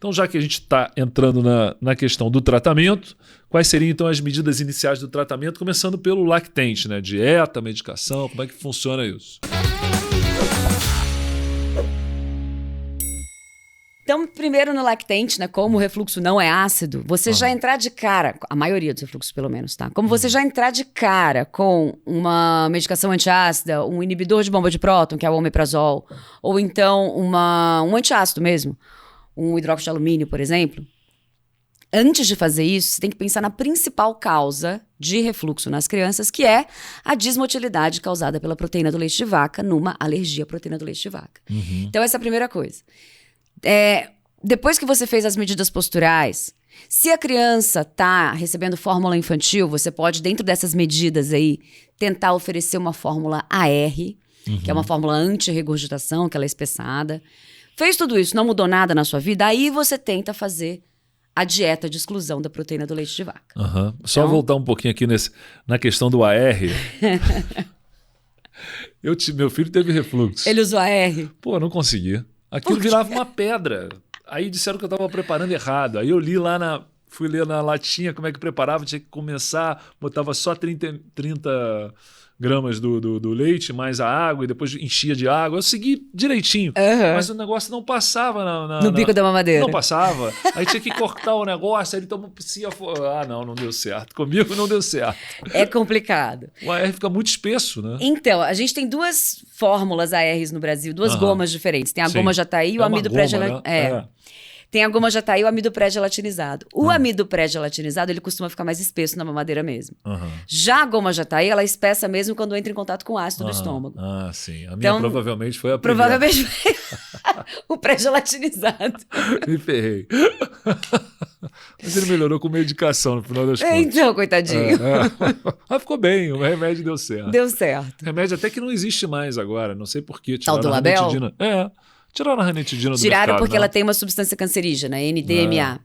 Então, já que a gente está entrando na questão do tratamento, quais seriam então as medidas iniciais do tratamento, começando pelo lactente, né? Dieta, medicação, como é que funciona isso? Então, primeiro no lactente, né? Como o refluxo não é ácido, você já entrar de cara, a maioria dos refluxos pelo menos, tá? Como você já entrar de cara com uma medicação antiácida, um inibidor de bomba de próton, que é o omeprazol, ou então um antiácido mesmo, um hidróxido de alumínio, por exemplo. Antes de fazer isso, você tem que pensar na principal causa de refluxo nas crianças, que é a dismotilidade causada pela proteína do leite de vaca numa alergia à proteína do leite de vaca. Então, essa é a primeira coisa. Depois que você fez as medidas posturais, se a criança está recebendo fórmula infantil, você pode, dentro dessas medidas aí, tentar oferecer uma fórmula AR, que é uma fórmula anti-regurgitação, que ela é espessada. Fez tudo isso, não mudou nada na sua vida, aí você tenta fazer a dieta de exclusão da proteína do leite de vaca. Só voltar um pouquinho aqui na questão do AR. Meu filho teve refluxo. Ele usou AR? Pô, não consegui. Aquilo virava uma pedra. Aí disseram que eu estava preparando errado. Aí eu fui ler na latinha como é que preparava, tinha que começar, botava só 30 gramas do leite, mais a água, e depois enchia de água. Eu segui direitinho, mas o negócio não passava no bico da mamadeira. Não passava. Aí tinha que cortar o negócio, aí ele tomou não deu certo. Comigo não deu certo. É complicado. O AR fica muito espesso, né? Então, a gente tem duas fórmulas ARs no Brasil, duas gomas diferentes. Tem a goma jataí e o amido pré-gelatinizado. Né? Tem a goma jataí e o amido pré-gelatinizado. O amido pré-gelatinizado, ele costuma ficar mais espesso na mamadeira mesmo. Já a goma jataí, ela é espessa mesmo quando entra em contato com o ácido do estômago. Sim. A minha provavelmente foi a primeira. Provavelmente foi o pré-gelatinizado. Me ferrei. Mas ele melhorou com medicação no final das contas. Então, coitadinho. Mas ficou bem, o remédio deu certo. Deu certo. Remédio até que não existe mais agora, não sei porquê. Tal do Label? Tiraram a ranitidina do mercado. Tiraram porque ela tem uma substância cancerígena, NDMA.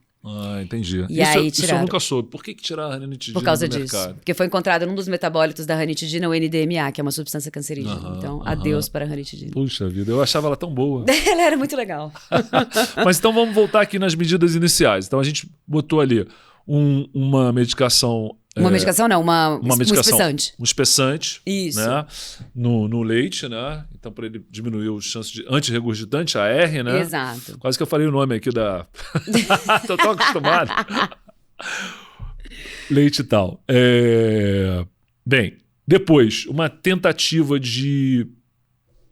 Entendi. E aí isso eu nunca soube. Por que tiraram a ranitidina Por causa do disso. mercado? Porque foi encontrado num dos metabólitos da ranitidina, o NDMA, que é uma substância cancerígena. Então, adeus para a ranitidina. Puxa vida, eu achava ela tão boa. Ela era muito legal. Mas então vamos voltar aqui nas medidas iniciais. Então a gente botou ali uma medicação... Uma medicação não, uma medicação, um espessante. Um espessante. Isso. Né? No leite, né? Então, para ele diminuir os chances de antirregurgitante, AR, né? Exato. Quase que eu falei o nome aqui da... Tô tão acostumado. Leite e tal. Bem, depois, uma tentativa de...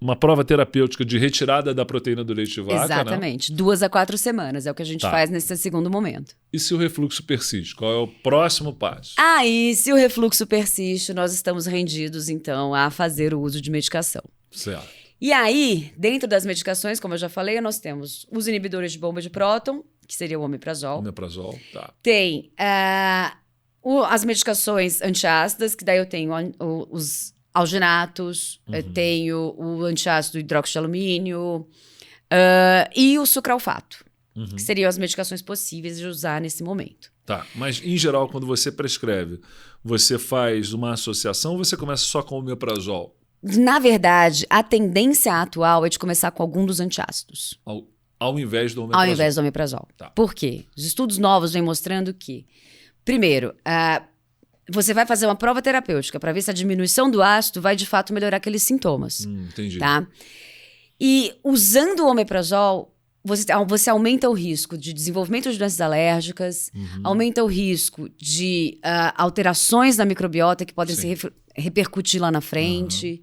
Uma prova terapêutica de retirada da proteína do leite de vaca. Exatamente. Né? 2 a 4 semanas é o que a gente faz nesse segundo momento. E se o refluxo persiste? Qual é o próximo passo? Aí, se o refluxo persiste, nós estamos rendidos, então, a fazer o uso de medicação. Certo. E aí, dentro das medicações, como eu já falei, nós temos os inibidores de bomba de próton, que seria o omeprazol. Omeprazol, tá. Tem as medicações antiácidas, que daí eu tenho os alginatos, tenho o antiácido hidróxido de alumínio e o sucralfato, que seriam as medicações possíveis de usar nesse momento. Tá, mas em geral, quando você prescreve, você faz uma associação ou você começa só com o omeprazol? Na verdade, a tendência atual é de começar com algum dos antiácidos. Ao invés do omeprazol? Ao invés do omeprazol. Tá. Por quê? Os estudos novos vêm mostrando que, primeiro, você vai fazer uma prova terapêutica para ver se a diminuição do ácido vai, de fato, melhorar aqueles sintomas. Entendi. Tá? E usando o omeprazol, você aumenta o risco de desenvolvimento de doenças alérgicas, aumenta o risco de alterações na microbiota que podem se repercutir lá na frente,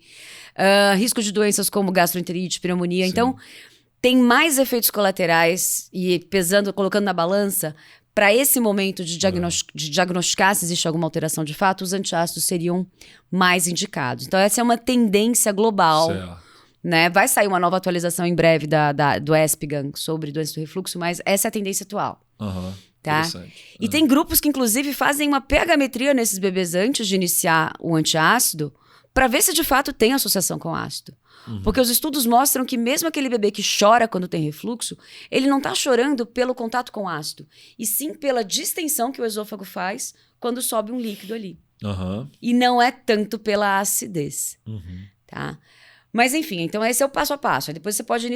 risco de doenças como gastroenterite, pneumonia. Sim. Então, tem mais efeitos colaterais e colocando na balança... Para esse momento de diagnosticar se existe alguma alteração de fato, os antiácidos seriam mais indicados. Então, essa é uma tendência global. Né? Vai sair uma nova atualização em breve do ESPGHAN sobre doença do refluxo, mas essa é a tendência atual. Tá? E tem grupos que, inclusive, fazem uma pH-metria nesses bebês antes de iniciar o antiácido para ver se de fato tem associação com ácido. Porque os estudos mostram que mesmo aquele bebê que chora quando tem refluxo, ele não está chorando pelo contato com ácido, e sim pela distensão que o esôfago faz quando sobe um líquido ali. E não é tanto pela acidez. Tá? Mas enfim, então esse é o passo a passo. Aí depois você pode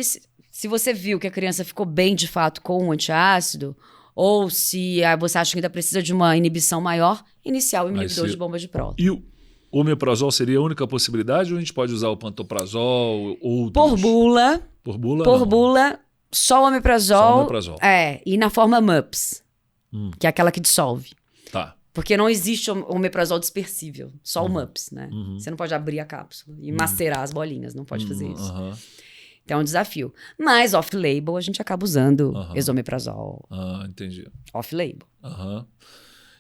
Se você viu que a criança ficou bem de fato com o antiácido, ou se você acha que ainda precisa de uma inibição maior, iniciar o inibidor de bomba de próton. E o omeprazol seria a única possibilidade ou a gente pode usar o pantoprazol ou Por bula. Por bula? Por bula, só o omeprazol. Só o omeprazol. E na forma MUPS, que é aquela que dissolve. Tá. Porque não existe omeprazol dispersível, só o MUPS, né? Você não pode abrir a cápsula e macerar as bolinhas, não pode fazer isso. Então é um desafio. Mas off-label a gente acaba usando esomeprazol. Entendi. Off-label.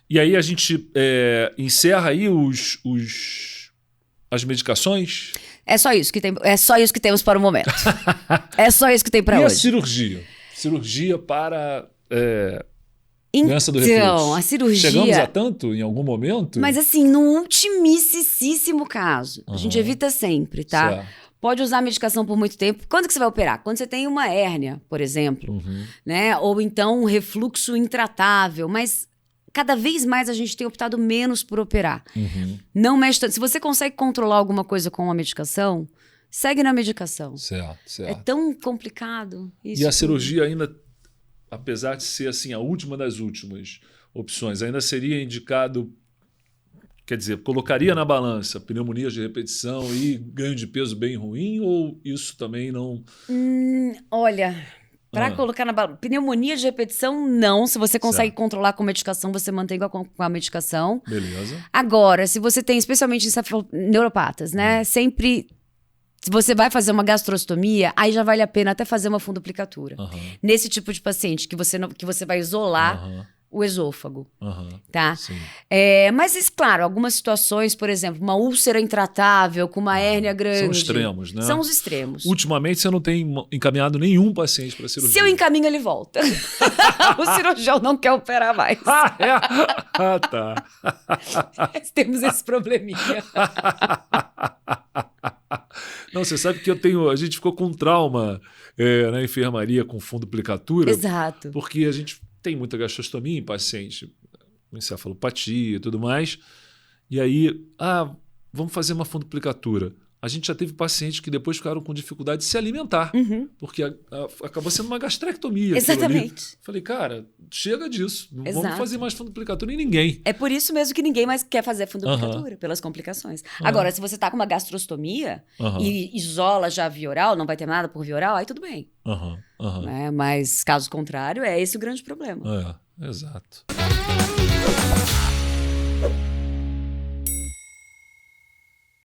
E aí a gente encerra aí as medicações? É só isso que temos para o momento. É só isso que tem para hoje. E a cirurgia? Cirurgia para doença do refluxo. Então, a cirurgia... Chegamos a tanto em algum momento? Mas assim, no ultimissíssimo caso. A gente evita sempre, tá? Certo. Pode usar a medicação por muito tempo. Quando que você vai operar? Quando você tem uma hérnia, por exemplo, né? Ou então um refluxo intratável. Mas cada vez mais a gente tem optado menos por operar. Não mexe tanto. Se você consegue controlar alguma coisa com uma medicação, segue na medicação. Certo. É tão complicado isso. E a cirurgia ainda, apesar de ser assim a última das últimas opções, ainda seria indicado... Quer dizer, colocaria na balança pneumonias de repetição e ganho de peso bem ruim ou isso também não... Olha, para colocar na balança... Pneumonia de repetição, não. Se você consegue controlar com medicação, você mantém com a medicação. Beleza. Agora, se você tem, especialmente neuropatas, né? Sempre... Se você vai fazer uma gastrostomia, aí já vale a pena até fazer uma fundoplicatura. Nesse tipo de paciente que você vai isolar... o esôfago, tá? Sim. Mas, claro, algumas situações, por exemplo, uma úlcera intratável com uma hérnia grande... São extremos, né? São os extremos. Ultimamente, você não tem encaminhado nenhum paciente para cirurgia. Se eu encaminho, ele volta. O cirurgião não quer operar mais. Tá. Temos esse probleminha. Não, você sabe que a gente ficou com trauma na enfermaria com fundoplicatura. Exato. Porque a gente... tem muita gastrostomia em paciente, encefalopatia e tudo mais. E aí, vamos fazer uma fundoplicatura. A gente já teve pacientes que depois ficaram com dificuldade de se alimentar, porque acabou sendo uma gastrectomia. Exatamente. Falei, cara, chega disso. Não vamos fazer mais fundoplicatura em ninguém. É por isso mesmo que ninguém mais quer fazer fundoplicatura, pelas complicações. Agora, se você está com uma gastrostomia e isola já via oral, não vai ter nada por via oral, aí tudo bem. Né? Mas, caso contrário, é esse o grande problema. Exato.